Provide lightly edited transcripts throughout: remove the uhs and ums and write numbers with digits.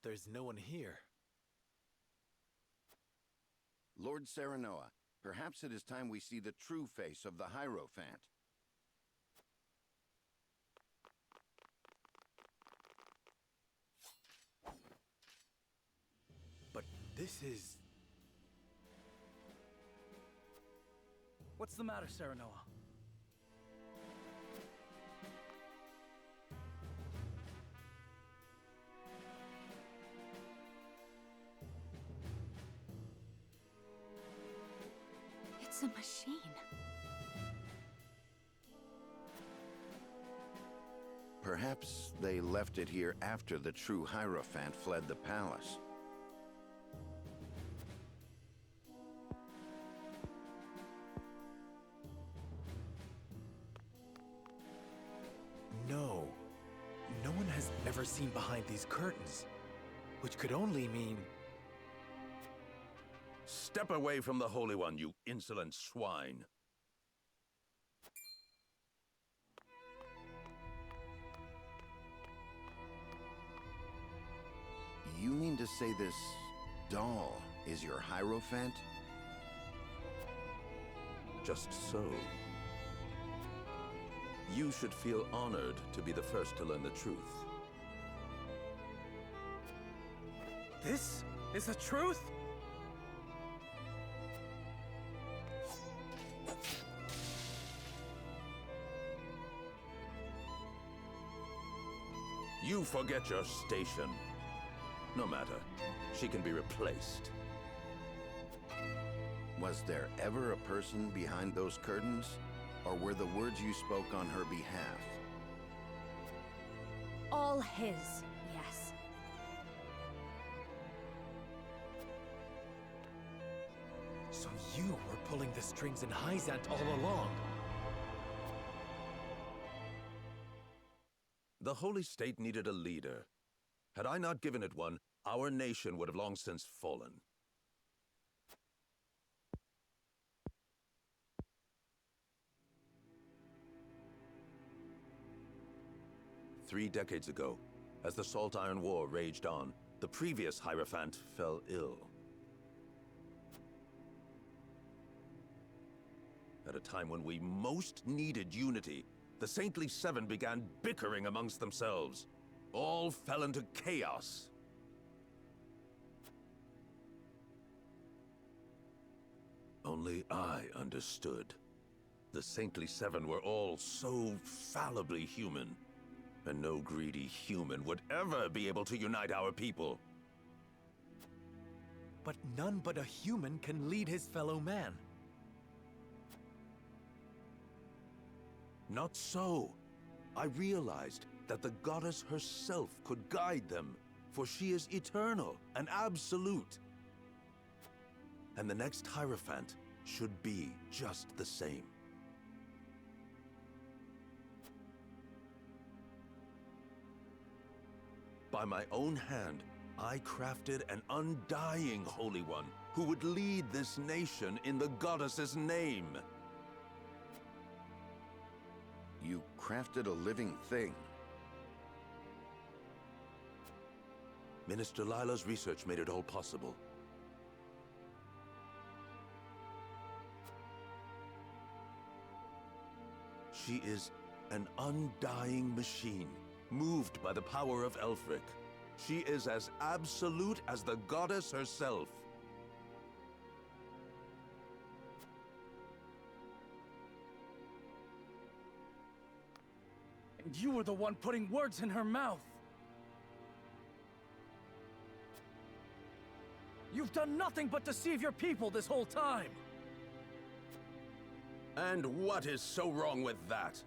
there's no one here. Lord Serenoa, perhaps it is time we see the true face of the Hierophant. But this is... What's the matter, Serenoa? It's a machine. Perhaps they left it here after the true Hierophant fled the palace. No. No one has ever seen behind these curtains, which could only mean... Step away from the Holy One, you insolent swine. You mean to say this doll is your Hierophant? Just so. You should feel honored to be the first to learn the truth. This is the truth? You forget your station. No matter. She can be replaced. Was there ever a person behind those curtains? Or were the words you spoke on her behalf? All his, yes. So you were pulling the strings in Hyzant all along. The Holy State needed a leader. Had I not given it one, our nation would have long since fallen. Three decades ago, as the Salt Iron War raged on, the previous Hierophant fell ill. At a time when we most needed unity, the Saintly Seven began bickering amongst themselves. All fell into chaos. Only I understood. The Saintly Seven were all so fallibly human, and no greedy human would ever be able to unite our people. But none but a human can lead his fellow man. Not so. I realized that the goddess herself could guide them, for she is eternal and absolute. And the next Hierophant should be just the same. By my own hand, I crafted an undying Holy One who would lead this nation in the goddess's name. You crafted a living thing. Minister Lila's research made it all possible. She is an undying machine, moved by the power of Elfric. She is as absolute as the goddess herself. And you were the one putting words in her mouth. You've done nothing but deceive your people this whole time. And what is so wrong with that?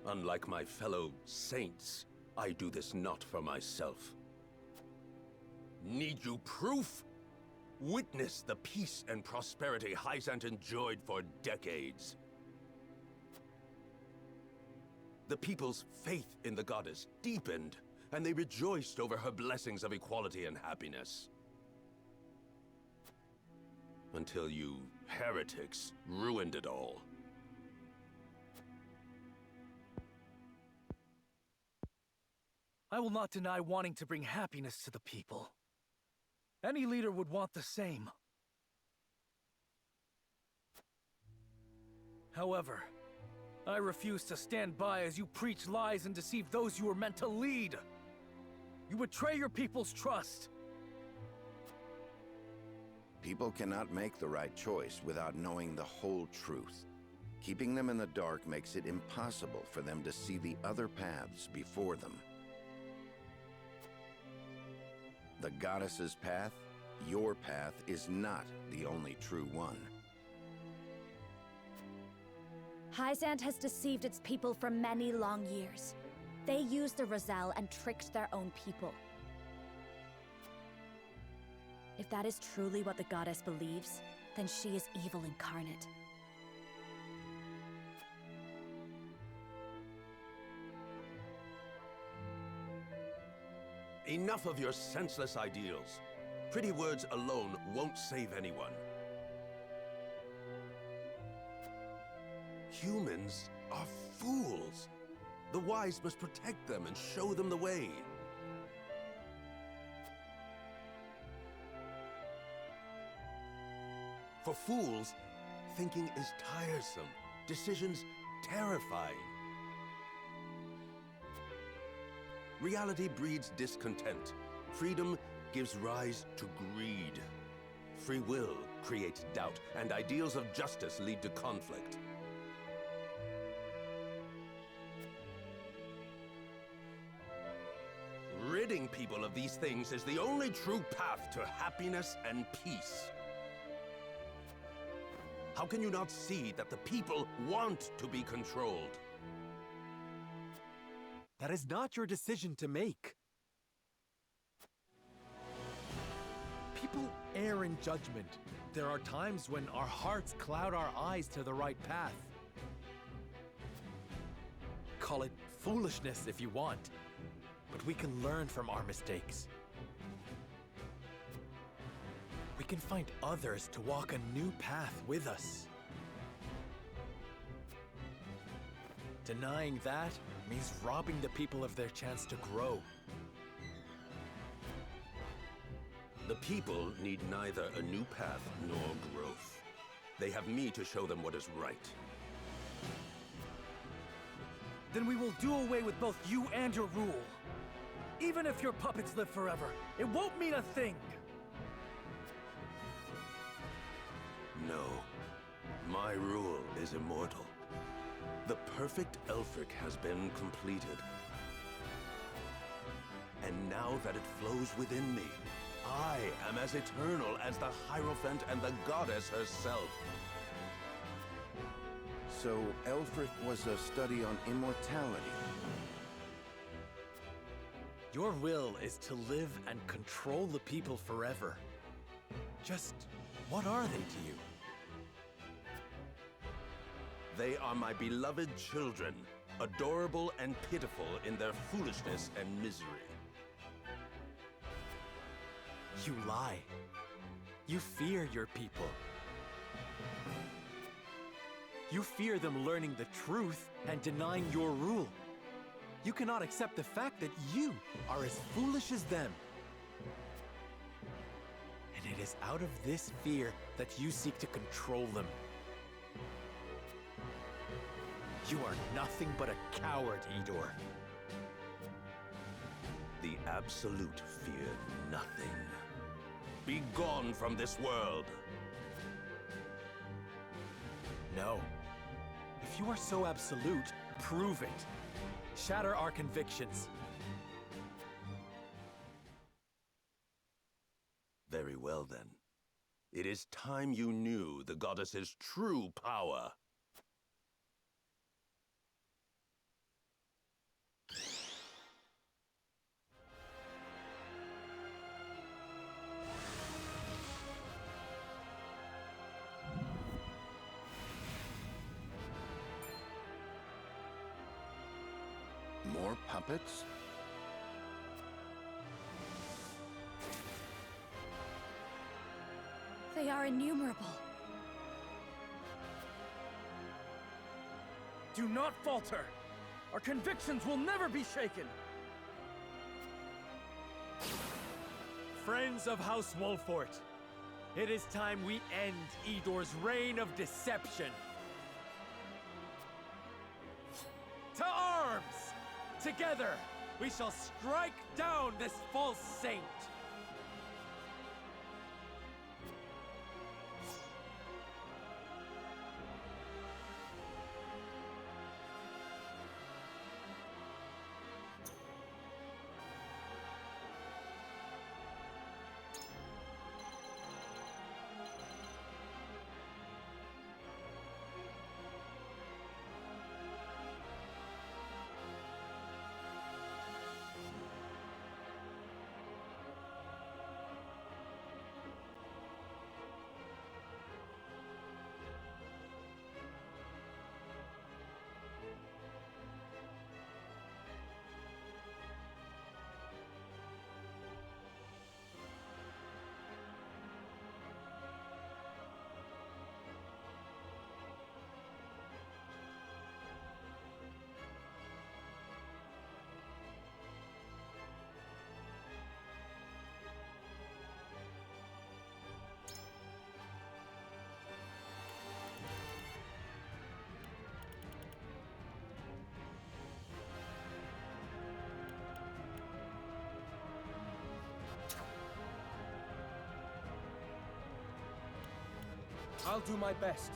Unlike my fellow saints, I do this not for myself. Need you proof? Witness the peace and prosperity Hyzant enjoyed for decades. The people's faith in the goddess deepened, and they rejoiced over her blessings of equality and happiness. Until you heretics ruined it all. I will not deny wanting to bring happiness to the people. Any leader would want the same. However, I refuse to stand by as you preach lies and deceive those you were meant to lead. You betray your people's trust. People cannot make the right choice without knowing the whole truth. Keeping them in the dark makes it impossible for them to see the other paths before them. The goddess's path, your path, is not the only true one. Hyzant has deceived its people for many long years. They used the Roselle and tricked their own people. If that is truly what the goddess believes, then she is evil incarnate. Enough of your senseless ideals. Pretty words alone won't save anyone. Humans are fools. The wise must protect them and show them the way. For fools, thinking is tiresome, decisions terrifying. Reality breeds discontent. Freedom gives rise to greed. Free will creates doubt, and ideals of justice lead to conflict. Ridding people of these things is the only true path to happiness and peace. How can you not see that the people want to be controlled? That is not your decision to make. People err in judgment. There are times when our hearts cloud our eyes to the right path. Call it foolishness if you want, but we can learn from our mistakes. We can find others to walk a new path with us. Denying that means robbing the people of their chance to grow. The people need neither a new path nor growth. They have me to show them what is right. Then we will do away with both you and your rule. Even if your puppets live forever, it won't mean a thing. No, my rule is immortal. The perfect Elfric has been completed. And now that it flows within me, I am as eternal as the Hierophant and the goddess herself. So Elfric was a study on immortality. Your will is to live and control the people forever. Just what are they to you? They are my beloved children, adorable and pitiful in their foolishness and misery. You lie. You fear your people. You fear them learning the truth and denying your rule. You cannot accept the fact that you are as foolish as them. And it is out of this fear that you seek to control them. You are nothing but a coward, Idor. The Absolute fear nothing. Be gone from this world! No. If you are so absolute, prove it. Shatter our convictions. Very well, then. It is time you knew the goddess's true power. More puppets? They are innumerable. Do not falter. Our convictions will never be shaken. Friends of House Wolfort, it is time we end Edor's reign of deception. To arms! Together, we shall strike down this false saint! I'll do my best.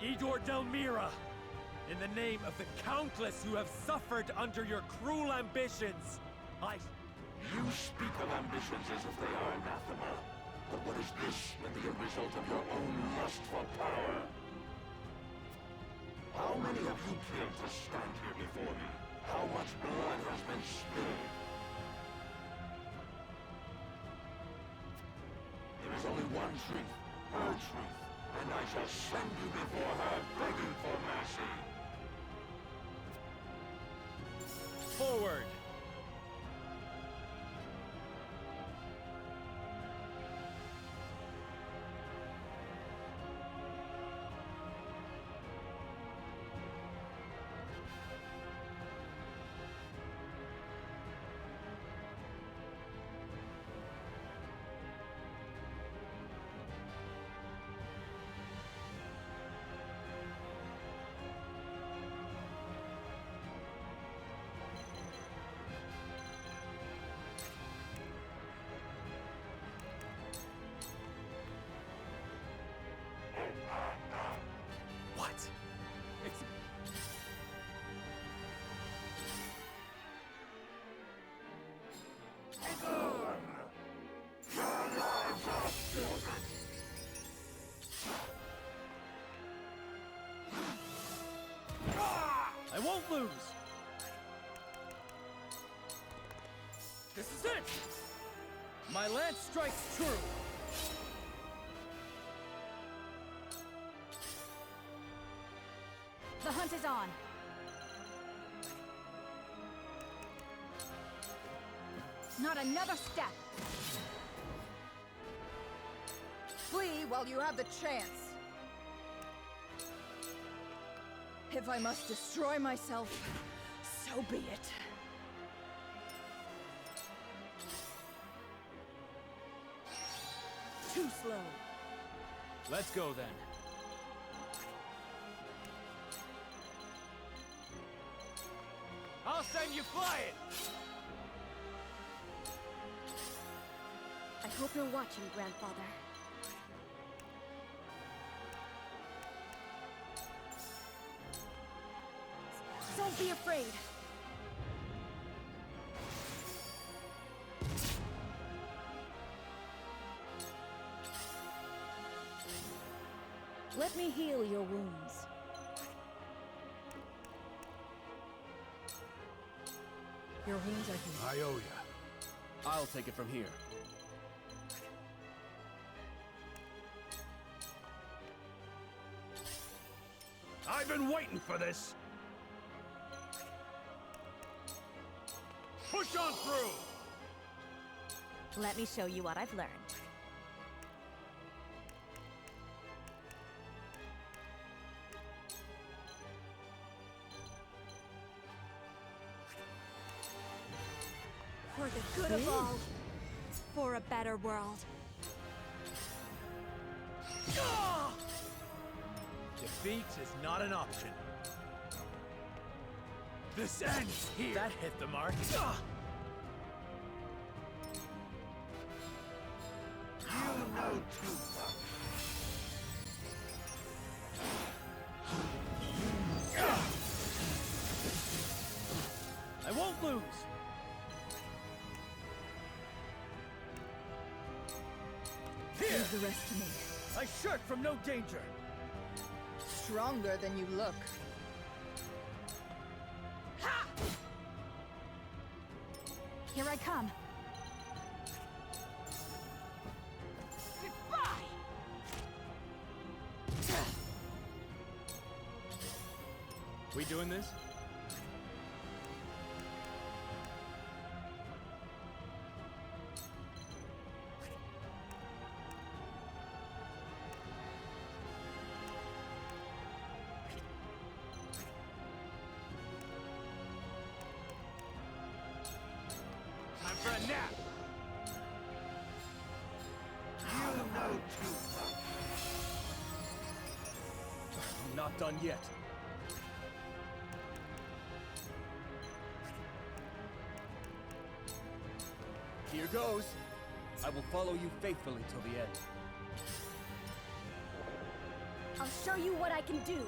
Edor Delmira, in the name of the countless who have suffered under your cruel ambitions, You speak of ambitions as if they are anathema. But what is this but the result of your own lust for power? How many of you killed to stand here before me? How much blood has been spilled? There is only one truth, her truth, and I shall send you before her begging for mercy. forward! What? It's... I won't lose! This is it! My lance strikes true! The hunt is on. Not another step. Flee while you have the chance. If I must destroy myself, so be it. Too slow. Let's go then. I'll send you flying! I hope you're watching, Grandfather. Don't be afraid. Let me heal your wounds. Your wounds are healed. I owe ya. I'll take it from here. I'm I've been waiting for this! Push on through! Let me show you what I've learned. For the good of all. For a better world. Defeat is not an option. This ends here. That hit the mark. You know too much. I won't lose. Leave the rest to me. I shirk from no danger! Stronger than you look. Here I come. Goodbye! We doing this? Time for a nap! You know too much. I'm not done yet. Here goes. I will follow you faithfully till the end. I'll show you what I can do.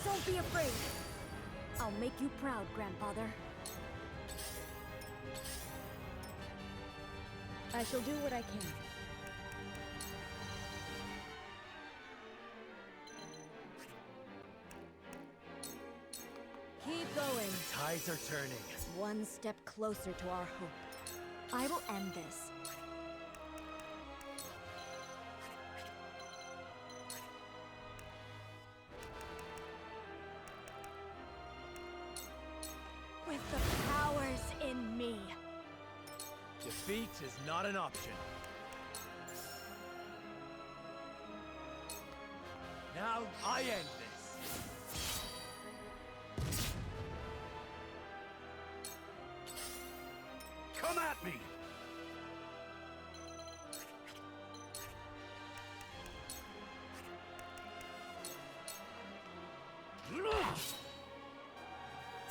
Don't be afraid. I'll make you proud, Grandfather. I shall do what I can. Keep going. Tides are turning. One step closer to our hope. I will end this. With the powers in me. Defeat is not an option. Now I end this. Come at me!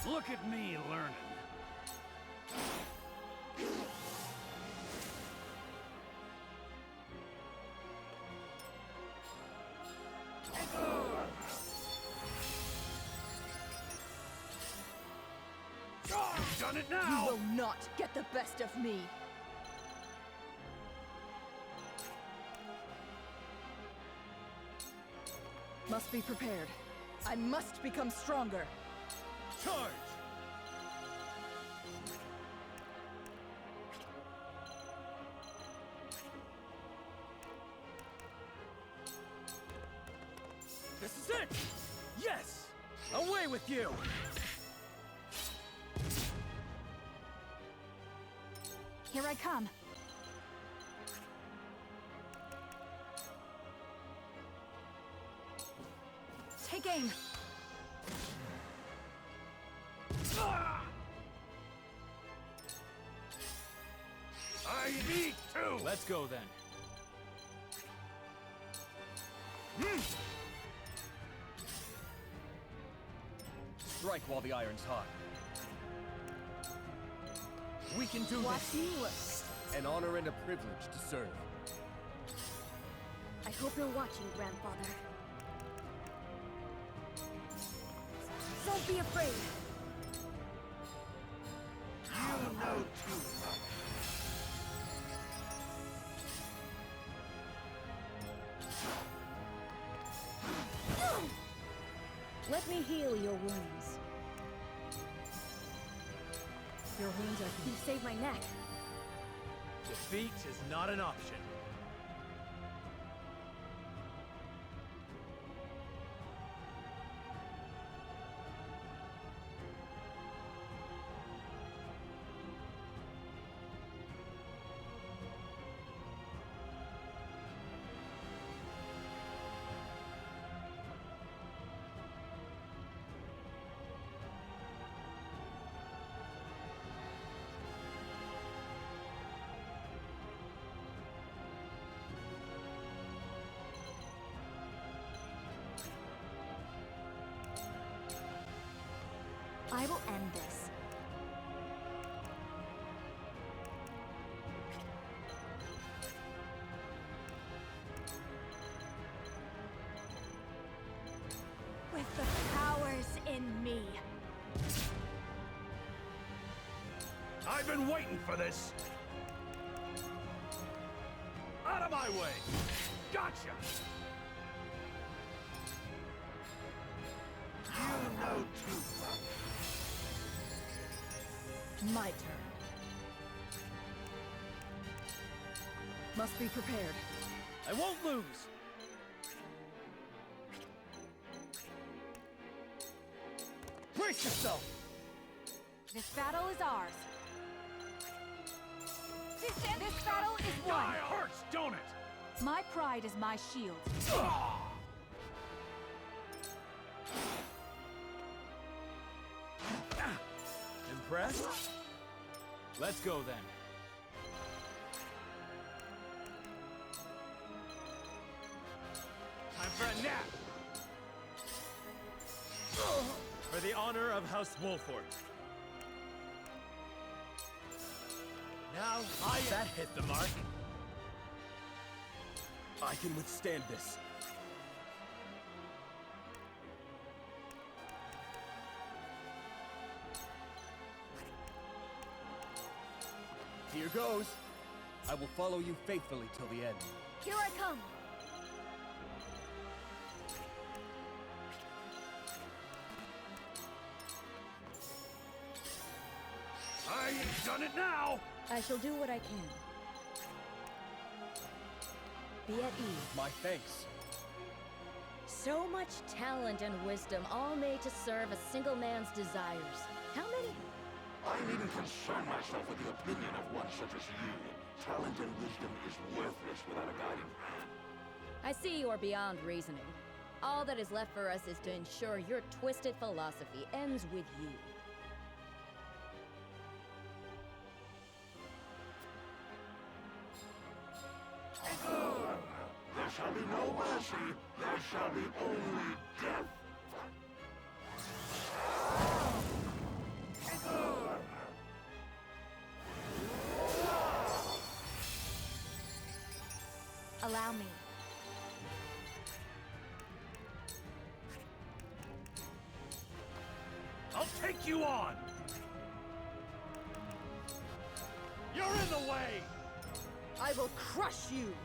Look at me learning. Done it now! You will not get the best of me. Must be prepared. I must become stronger. Charge! This is it! Yes! Away with you! Here I come. Take aim. I need to! Let's go then. Strike while the iron's hot. We can do Watch this. me work. An honor and a privilege to serve. I hope you're watching, Grandfather. Don't be afraid. You know too much. Let me heal your wounds. Your wounds are... You saved my neck. Defeat is not an option. I will end this. With the powers in me. I've been waiting for this! Out of my way! Gotcha! You know too much. My turn. Must be prepared. I won't lose! Brace yourself! This battle is ours. This battle is won. Die hurts, don't it? My pride is my shield. Impressed? Let's go then. Time for a nap! For the honor of House Wolford. Now that hit the mark. I can withstand this. Here goes. I will follow you faithfully till the end. Here I come. I ain't done it now! I shall do what I can. Be at ease. My thanks. So much talent and wisdom, all made to serve a single man's desires. How many? I needn't concern myself with the opinion of one such as you. Talent and wisdom is worthless without a guiding hand. I see you are beyond reasoning. All that is left for us is to ensure your twisted philosophy ends with you. There shall be no mercy. There shall be only death. Allow me. I'll take you on! You're in the way! I will crush you!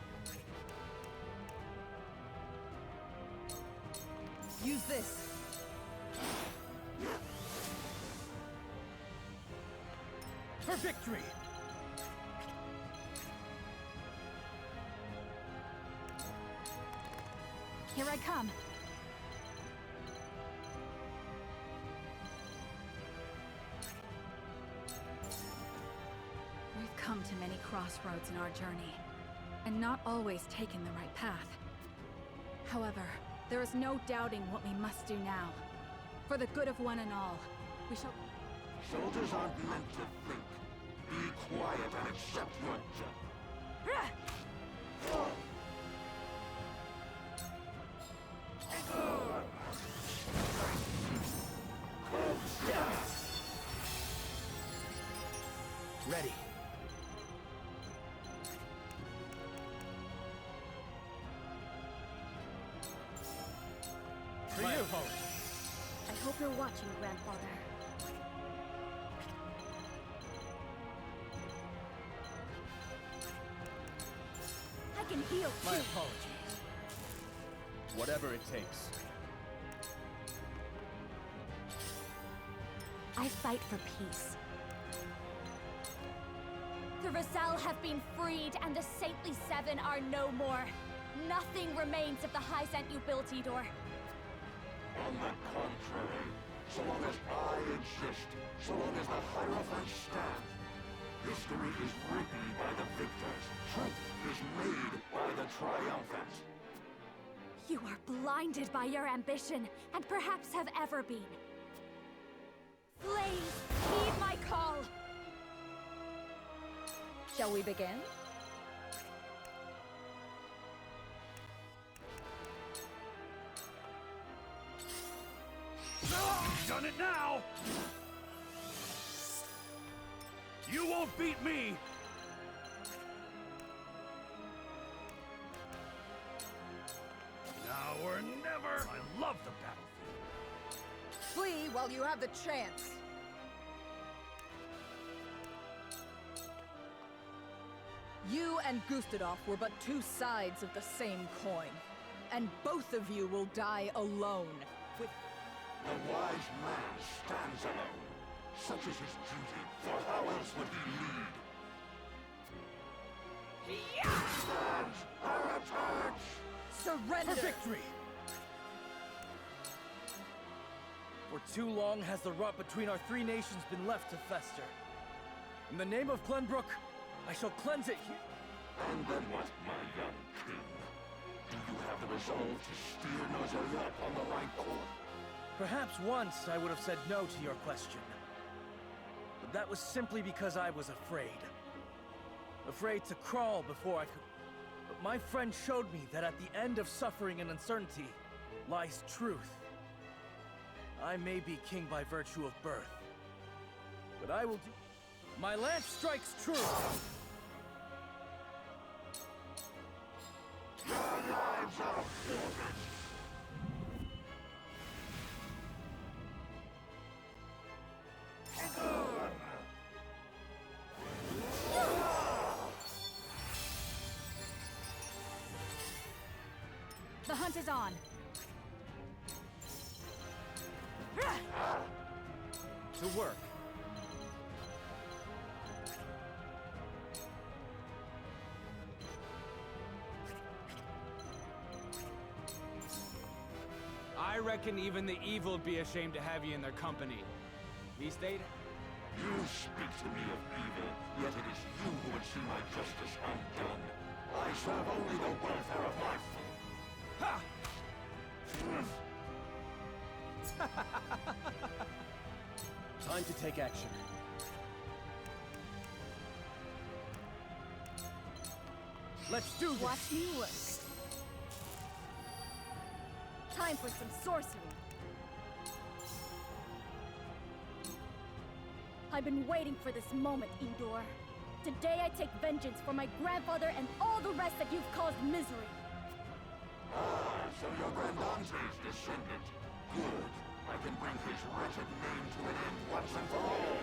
Use this. For victory! Here I come. We've come to many crossroads in our journey, and not always taken the right path. However, there is no doubting what we must do now. For the good of one and all, we shall... Soldiers aren't meant to think. Be quiet and accept your death. Ready. For you. I hope you're watching, Grandfather. I can heal My too. apologies. Whatever it takes. I fight for peace. The Rizal have been freed, and the Saintly Seven are no more. Nothing remains of the High-Sent-Ubility-Dor. On the contrary, so long as I exist, so long as the Hierophants stand, history is written by the victors. Truth is made by the triumphant. You are blinded by your ambition, and perhaps have ever been. Flames, heed my call! Shall we begin? You've done it now! You won't beat me! Now or never! I love the battlefield. Flee while you have the chance. You and Gustadov were but two sides of the same coin. And both of you will die alone. With A wise man stands alone. Such is his duty, for how else would he lead? Stands our attacks! surrender! For victory! For too long has the rot between our three nations been left to fester. In the name of Glenbrook, I shall cleanse it here. And then what, my young king? Do you have the resolve to steer Nozoyek on the right course? Perhaps once I would have said no to your question. But that was simply because I was afraid. Afraid to crawl before I could... But my friend showed me that at the end of suffering and uncertainty lies truth. I may be king by virtue of birth, but I will do... My lance strikes true! Your lives are forfeit! The hunt is on. To work. I reckon even the evil'd be ashamed to have you in their company. These days... You speak to me of evil, yet it is you who would see my justice undone. I serve only the welfare of my Ha! Time to take action. Let's do this! Watch me work. Time for some sorcery. I've been waiting for this moment, Endor. Today I take vengeance for my grandfather and all the rest that you've caused misery. Ah, so your grandante's descendant. Good. I can bring his wretched name to an end once and for all.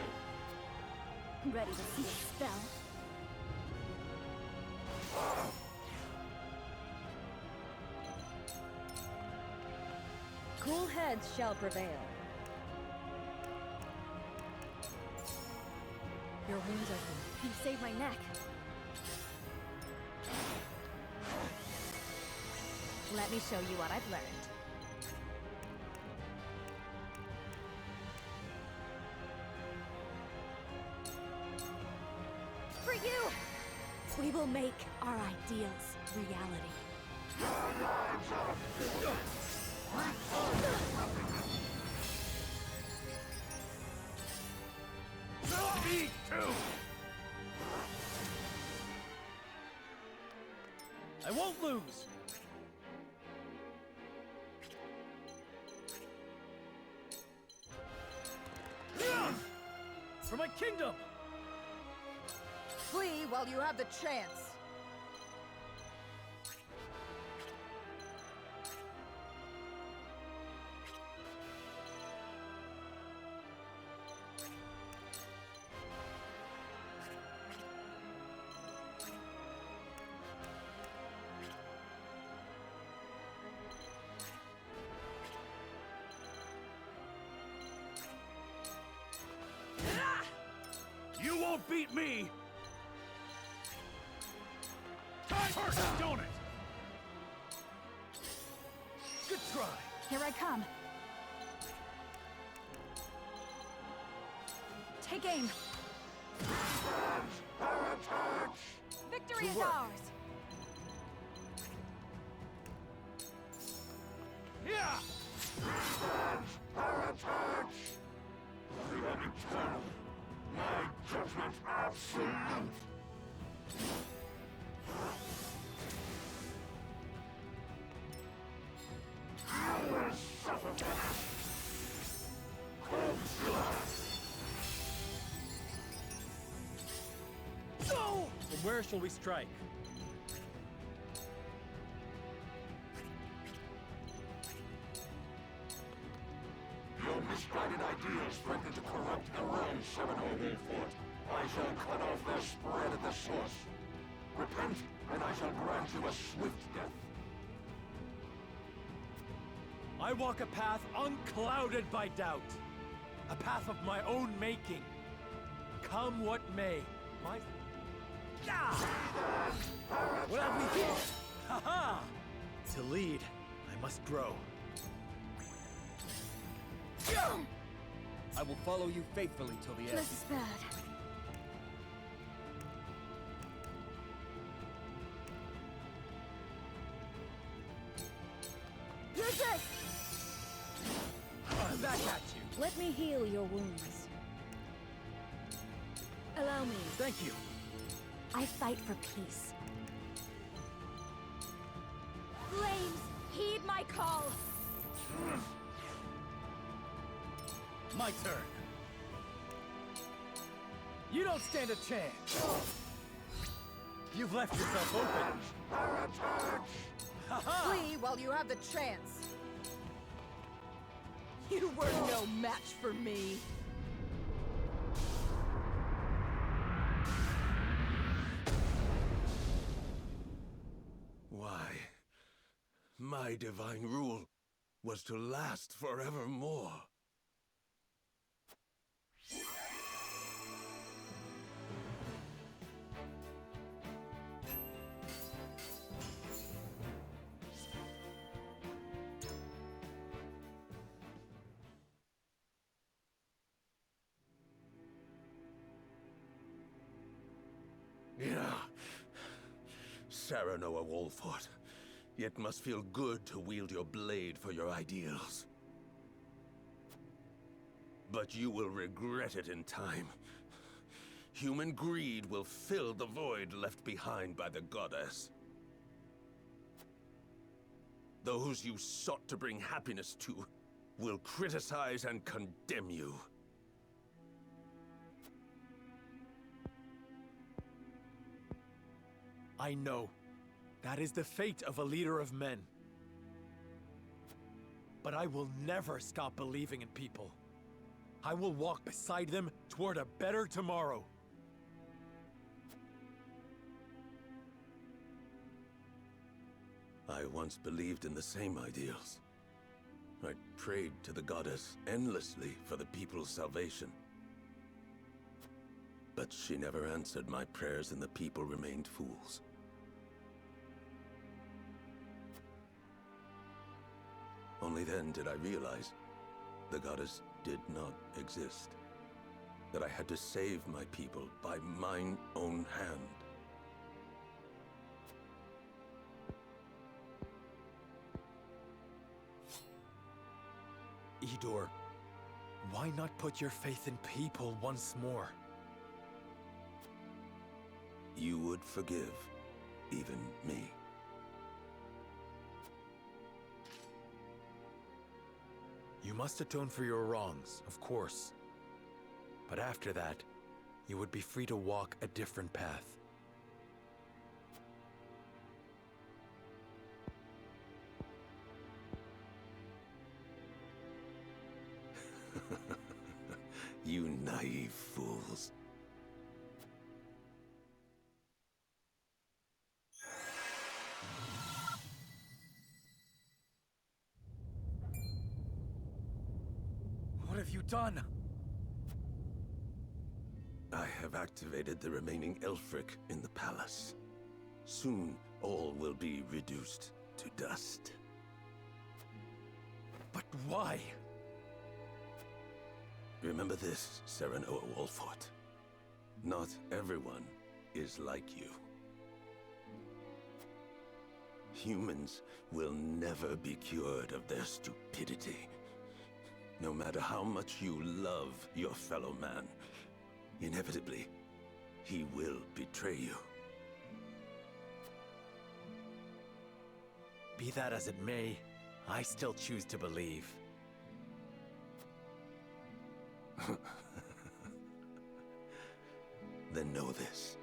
Ready to see a spell? Cool heads shall prevail. Your wounds open. You saved my neck. Let me show you what I've learned. For you! We will make our ideals reality. Me too! I won't lose! For my kingdom! Flee while you have the chance. You won't beat me! Time first, don't it? Good try. Here I come. Take aim. Our attacks! Victory To is work. ours. Yeah! Our attacks! I am eternal. My judgment absolute. You will suffer for this. Where shall we strike? Your misguided ideals threaten to corrupt the realm, 7 Wolfort. I shall cut off their spread at the source. Repent, and I shall grant you a swift death. I walk a path unclouded by doubt. A path of my own making. Come what may, my... What have we here? Ha-ha! To lead, I must grow. I will follow you faithfully till the end. This is bad. Resist! Back at you. Let me heal your wounds. Allow me. Thank you. I fight for peace. Flames, heed my call! My turn. You don't stand a chance. You've left yourself open. Ha-ha! Flee while you have the chance. You were no match for me. Why, my divine rule was to last forevermore. Yeah. Saranoa Wolfort, it must feel good to wield your blade for your ideals. But you will regret it in time. Human greed will fill the void left behind by the goddess. Those you sought to bring happiness to will criticize and condemn you. I know. That is the fate of a leader of men. But I will never stop believing in people. I will walk beside them toward a better tomorrow. I once believed in the same ideals. I prayed to the goddess endlessly for the people's salvation. But she never answered my prayers and the people remained fools. Only then did I realize the goddess did not exist. That I had to save my people by mine own hand. Idor, why not put your faith in people once more? You would forgive even me. You must atone for your wrongs, of course. But after that, you would be free to walk a different path. You naive fools. What have you done? I have activated the remaining Elfric in the palace. Soon, all will be reduced to dust. But why? Remember this, Serenoa Wolfort. Not everyone is like you. Humans will never be cured of their stupidity. No matter how much you love your fellow man, inevitably, he will betray you. Be that as it may, I still choose to believe. Then know this.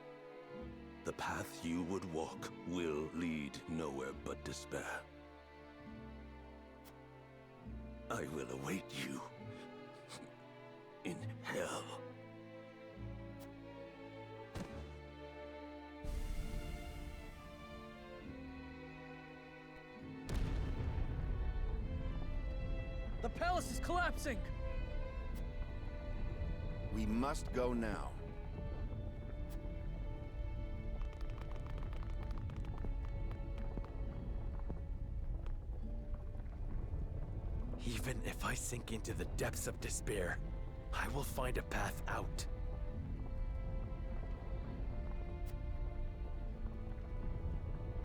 The path you would walk will lead nowhere but despair. I will await you in hell. The palace is collapsing! We must go now. Even if I sink into the depths of despair, I will find a path out.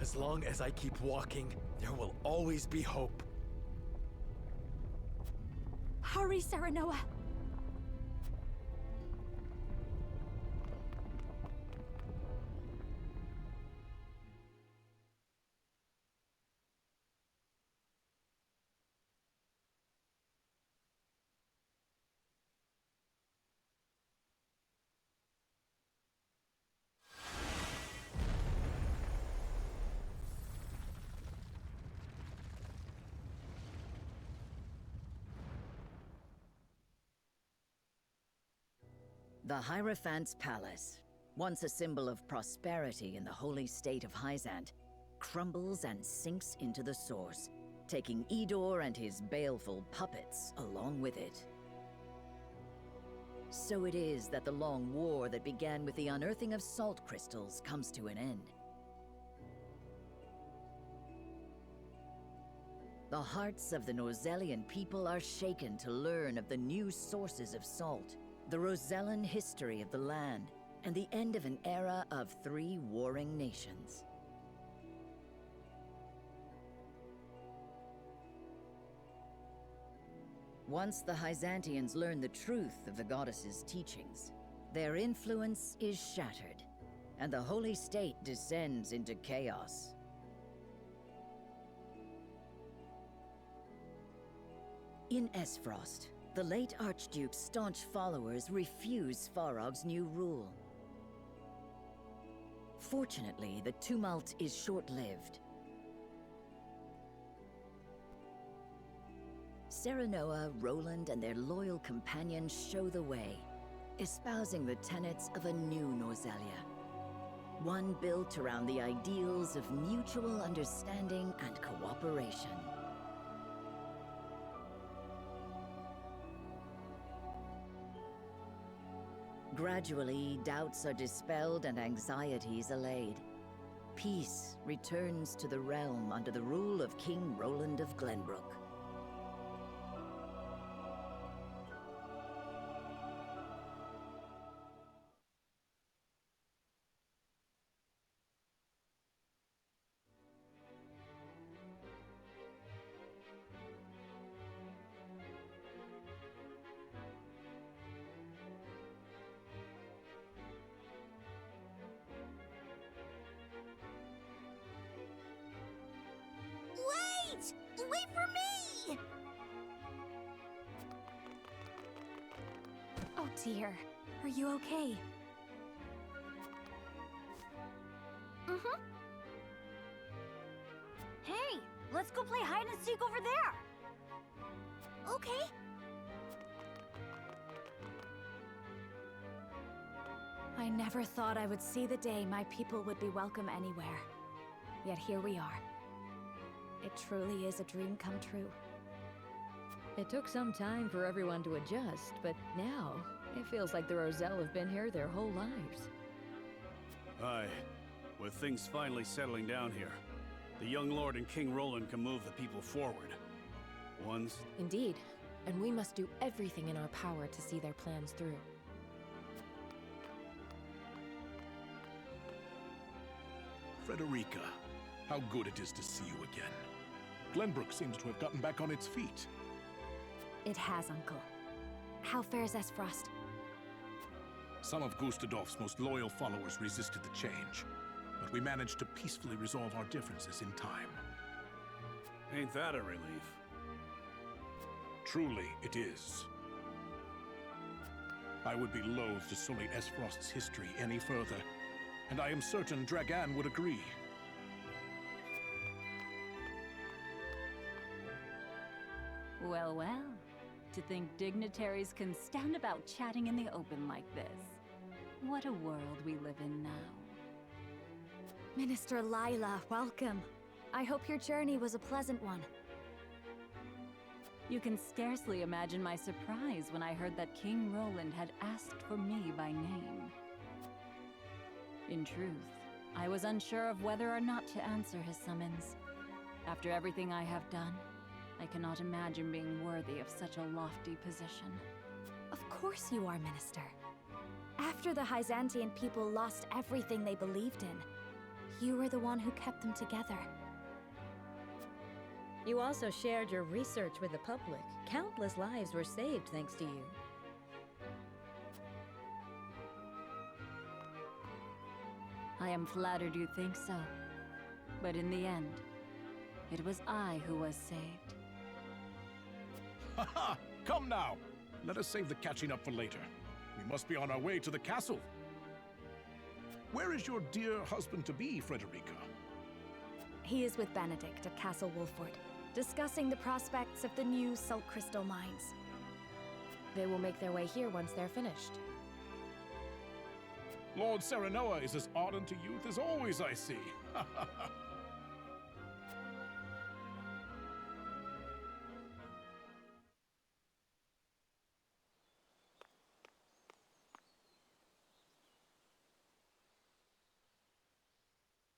As long as I keep walking, there will always be hope. Hurry, Serenoa! The Hierophant's Palace, once a symbol of prosperity in the holy state of Hyzant, crumbles and sinks into the source, taking Idor and his baleful puppets along with it. So it is that the long war that began with the unearthing of salt crystals comes to an end. The hearts of the Nozellian people are shaken to learn of the new sources of salt, the Rosellan history of the land, and the end of an era of 3 warring nations. Once the Hyzantians learn the truth of the goddess's teachings, their influence is shattered, and the holy state descends into chaos. In Esfrost, the late Archduke's staunch followers refuse Farog's new rule. Fortunately, the tumult is short-lived. Serenoa, Roland, and their loyal companions show the way, espousing the tenets of a new Nozelia. One built around the ideals of mutual understanding and cooperation. Gradually, doubts are dispelled and anxieties allayed. Peace returns to the realm under the rule of King Roland of Glenbrook. Wait for me! Oh dear. Are you okay? Mm-hmm. Hey, let's go play hide and seek over there! Okay. I never thought I would see the day my people would be welcome anywhere. Yet here we are. It truly is a dream come true. It took some time for everyone to adjust, but now, it feels like the Roselle have been here their whole lives. Aye. With things finally settling down here, the young lord and King Roland can move the people forward. Once... Indeed, and we must do everything in our power to see their plans through. Frederica, how good it is to see you again. Glenbrook seems to have gotten back on its feet. It has, Uncle. How fares Esfrost? Some of Gustadolf's most loyal followers resisted the change, but we managed to peacefully resolve our differences in time. Ain't that a relief? Truly, it is. I would be loath to sully Esfrost's history any further, and I am certain Dragan would agree. Well, well. To think dignitaries can stand about chatting in the open like this. What a world we live in now. Minister Lila, welcome. I hope your journey was a pleasant one. You can scarcely imagine my surprise when I heard that King Roland had asked for me by name. In truth, I was unsure of whether or not to answer his summons. After everything I have done, I cannot imagine being worthy of such a lofty position. Of course you are, Minister. After the Byzantine people lost everything they believed in, you were the one who kept them together. You also shared your research with the public. Countless lives were saved thanks to you. I am flattered you think so. But in the end, it was I who was saved. Haha! Come now! Let us save the catching up for later. We must be on our way to the castle. Where is your dear husband-to-be, Frederica? He is with Benedict at Castle Wolford, discussing the prospects of the new salt crystal mines. They will make their way here once they're finished. Lord Serenoa is as ardent to youth as always, I see.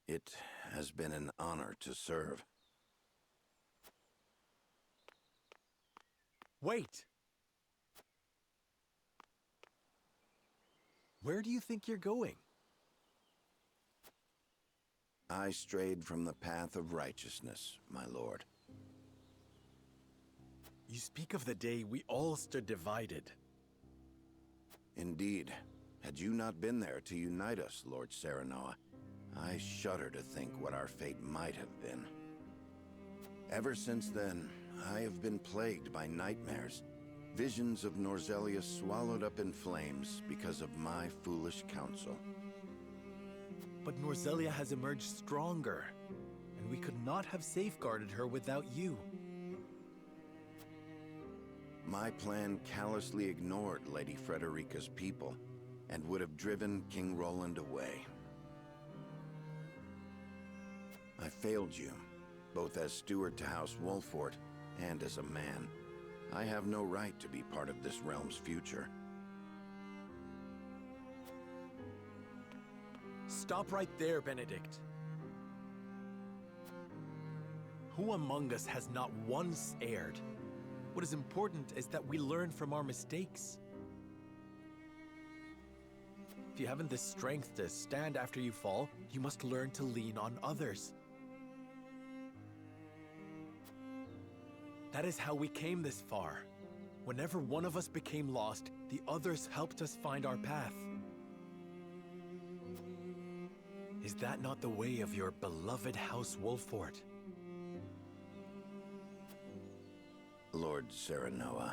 It has been an honor to serve. Wait! Where do you think you're going? I strayed from the path of righteousness, my lord. You speak of the day we all stood divided. Indeed. Had you not been there to unite us, Lord Serenoa, I shudder to think what our fate might have been. Ever since then, I have been plagued by nightmares. Visions of Norzelia swallowed up in flames because of my foolish counsel. But Norzelia has emerged stronger, and we could not have safeguarded her without you. My plan callously ignored Lady Frederica's people, and would have driven King Roland away. I failed you, both as steward to House Wolfort and as a man. I have no right to be part of this realm's future. Stop right there, Benedict. Who among us has not once erred? What is important is that we learn from our mistakes. If you haven't the strength to stand after you fall, you must learn to lean on others. That is how we came this far. Whenever one of us became lost, the others helped us find our path. Is that not the way of your beloved House Wolfort? Lord Serenoa.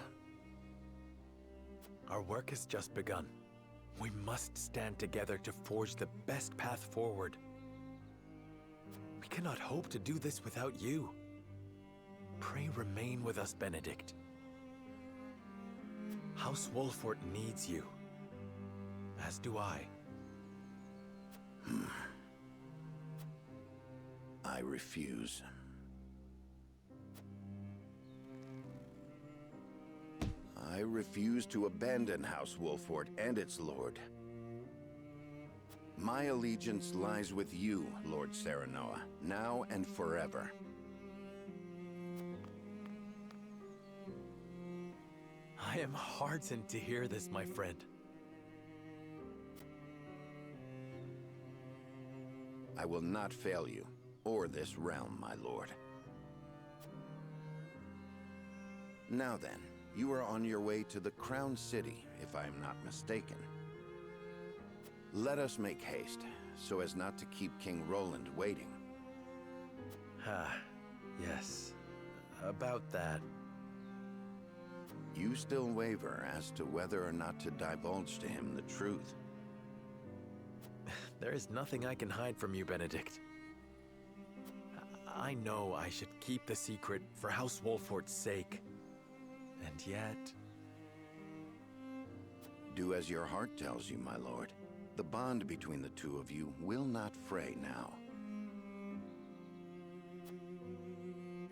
Our work has just begun. We must stand together to forge the best path forward. We cannot hope to do this without you. Pray remain with us, Benedict. House Wolfort needs you. As do I. I refuse. I refuse to abandon House Wolfort and its lord. My allegiance lies with you, Lord Serenoa, now and forever. I am heartened to hear this, my friend. I will not fail you, or this realm, my lord. Now then, you are on your way to the Crown City, if I am not mistaken. Let us make haste, so as not to keep King Roland waiting. Yes. About that. You still waver as to whether or not to divulge to him the truth. There is nothing I can hide from you, Benedict. I know I should keep the secret for House Wolfort's sake. And yet... Do as your heart tells you, my lord. The bond between the two of you will not fray now.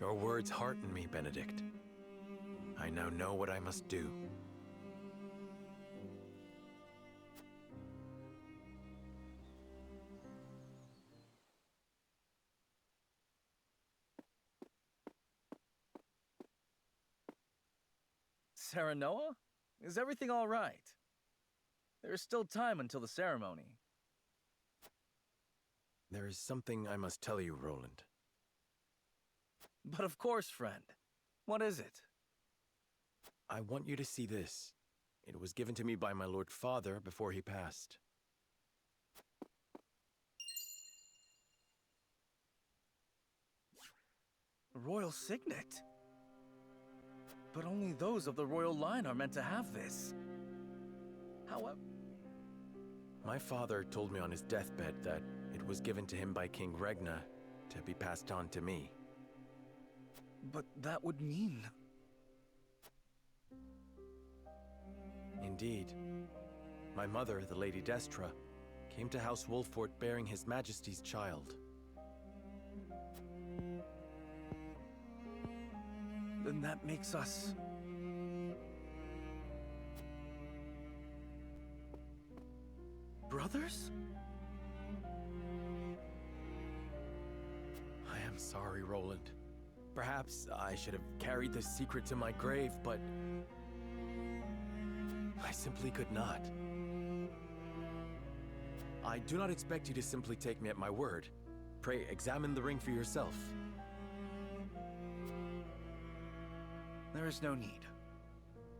Your words hearten me, Benedict. I now know what I must do. Serenoa? Is everything all right? There is still time until the ceremony. There is something I must tell you, Roland. But of course, friend. What is it? I want you to see this. It was given to me by my Lord Father before he passed. A royal signet? But only those of the royal line are meant to have this. However... My father told me on his deathbed that it was given to him by King Regna to be passed on to me. But that would mean... Indeed. My mother, the Lady Destra, came to House Wolfort bearing His Majesty's child. Then that makes us... brothers? I am sorry, Roland. Perhaps I should have carried this secret to my grave, but... I simply could not. I do not expect you to simply take me at my word. Pray, examine the ring for yourself. There is no need.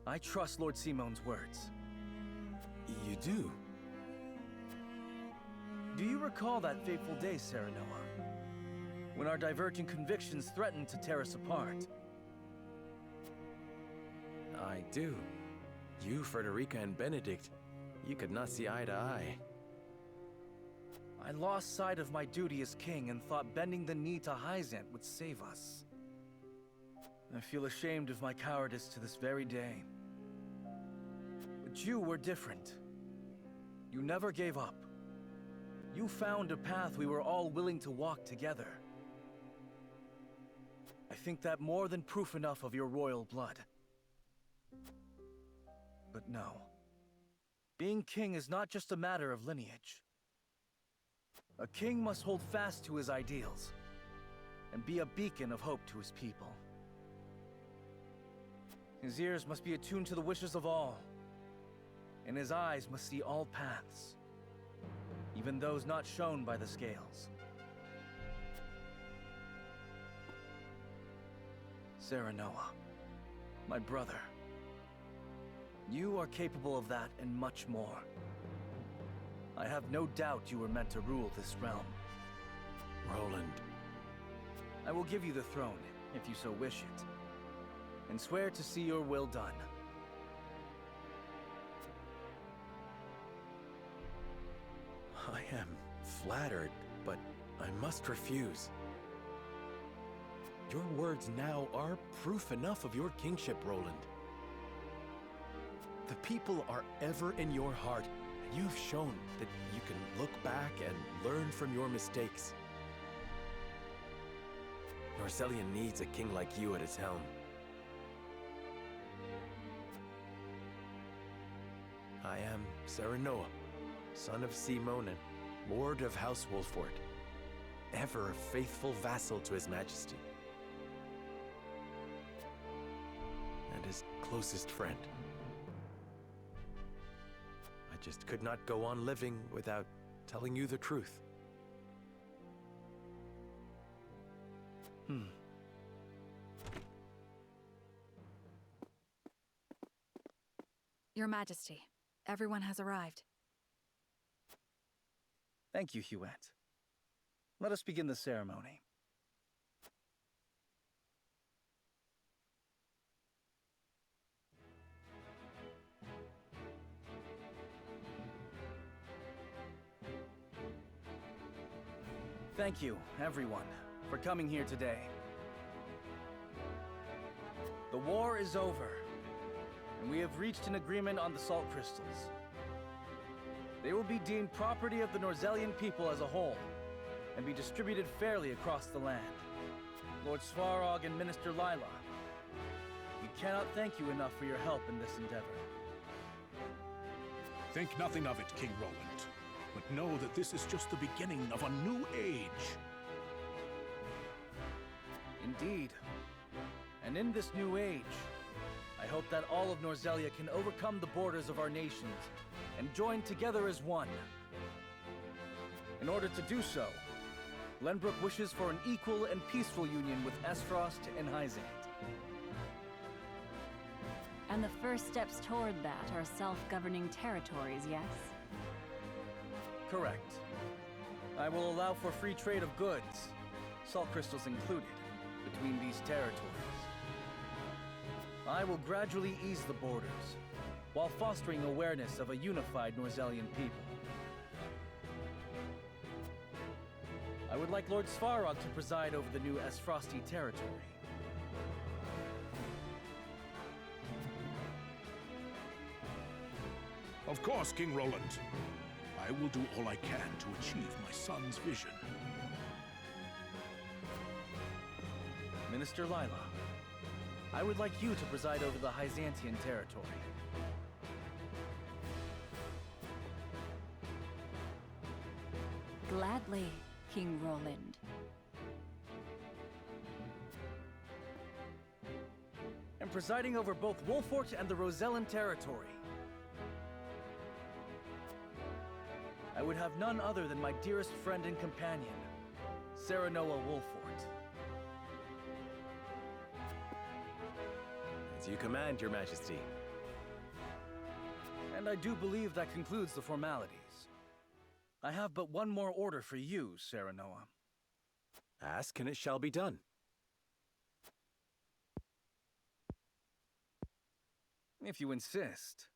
I trust Lord Simon's words. You do? Do you recall that fateful day, Serenoa? When our diverging convictions threatened to tear us apart? I do. You, Frederica, and Benedict, you could not see eye to eye. I lost sight of my duty as king and thought bending the knee to Hyzant would save us. I feel ashamed of my cowardice to this very day. But you were different. You never gave up. You found a path we were all willing to walk together. I think that more than proof enough of your royal blood. But no. Being king is not just a matter of lineage. A king must hold fast to his ideals and be a beacon of hope to his people. His ears must be attuned to the wishes of all, and his eyes must see all paths, even those not shown by the scales. Serenoa, my brother, you are capable of that and much more. I have no doubt you were meant to rule this realm. Roland. I will give you the throne, if you so wish it, and swear to see your will done. I am flattered, but I must refuse. Your words now are proof enough of your kingship, Roland. The people are ever in your heart, and you have shown that you can look back and learn from your mistakes. Norcelia needs a king like you at its helm. I am Serenoa, son of Simon and Lord of House Wolfort, ever a faithful vassal to His Majesty, and his closest friend. I just could not go on living without telling you the truth. Your Majesty, everyone has arrived. Thank you, Huette. Let us begin the ceremony. Thank you, everyone, for coming here today. The war is over, and we have reached an agreement on the salt crystals. They will be deemed property of the Norzelian people as a whole, and be distributed fairly across the land. Lord Svarog and Minister Lila, we cannot thank you enough for your help in this endeavor. Think nothing of it, King Roland. But know that this is just the beginning of a new age. Indeed. And in this new age, I hope that all of Norzelia can overcome the borders of our nations and join together as one. In order to do so, Glenbrook wishes for an equal and peaceful union with Esfrost and Hyzant. And the first steps toward that are self-governing territories, yes? Correct. I will allow for free trade of goods, salt crystals included, between these territories. I will gradually ease the borders, while fostering awareness of a unified Norzelian people. I would like Lord Svarog to preside over the new Esfrosti territory. Of course, King Roland. I will do all I can to achieve my son's vision. Minister Lila, I would like you to preside over the Hyzantian territory. Gladly, King Roland. And presiding over both Wolfort and the Rosellan territory. I would have none other than my dearest friend and companion, Serenoa Wolfort. As you command, Your Majesty. And I do believe that concludes the formalities. I have but one more order for you, Serenoa. Ask and it shall be done. If you insist.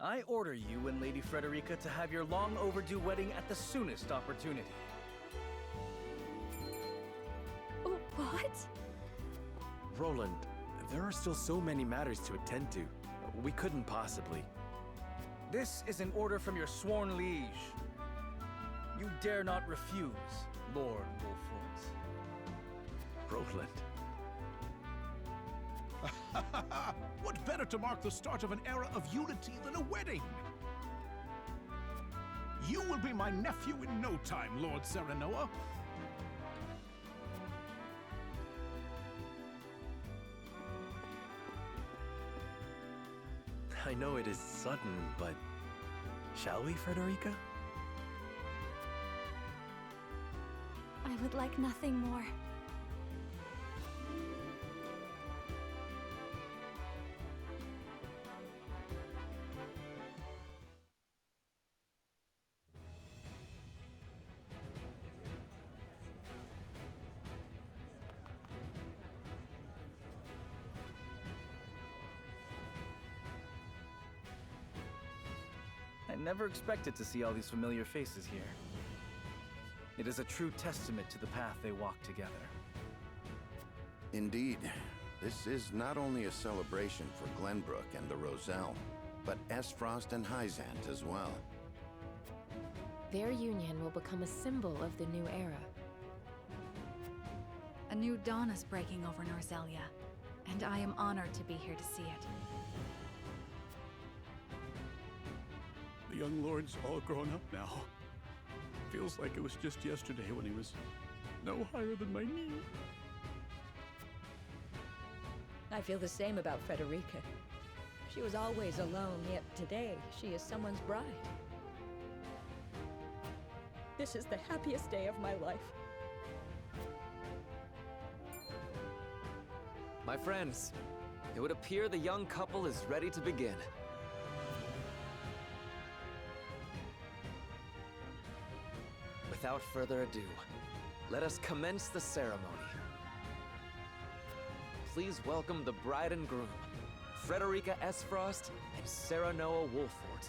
I order you and Lady Frederica to have your long overdue wedding at the soonest opportunity. What? Roland, there are still so many matters to attend to. We couldn't possibly. This is an order from your sworn liege. You dare not refuse, Lord Wolfort. Roland. What better to mark the start of an era of unity than a wedding? You will be my nephew in no time, Lord Serenoa. I know it is sudden, but shall we, Frederica? I would like nothing more. I never expected to see all these familiar faces here. It is a true testament to the path they walk together. Indeed. This is not only a celebration for Glenbrook and the Roselle, but Esfrost and Hyzant as well. Their union will become a symbol of the new era. A new dawn is breaking over Norzelia, and I am honored to be here to see it. The young lord's all grown up now. Feels like it was just yesterday when he was no higher than my knee. I feel the same about Frederica. She was always alone, yet today she is someone's bride. This is the happiest day of my life. My friends, it would appear the young couple is ready to begin. Without further ado, let us commence the ceremony. Please welcome the bride and groom, Frederica S. Frost and Sarah Noah Wolfort.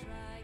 try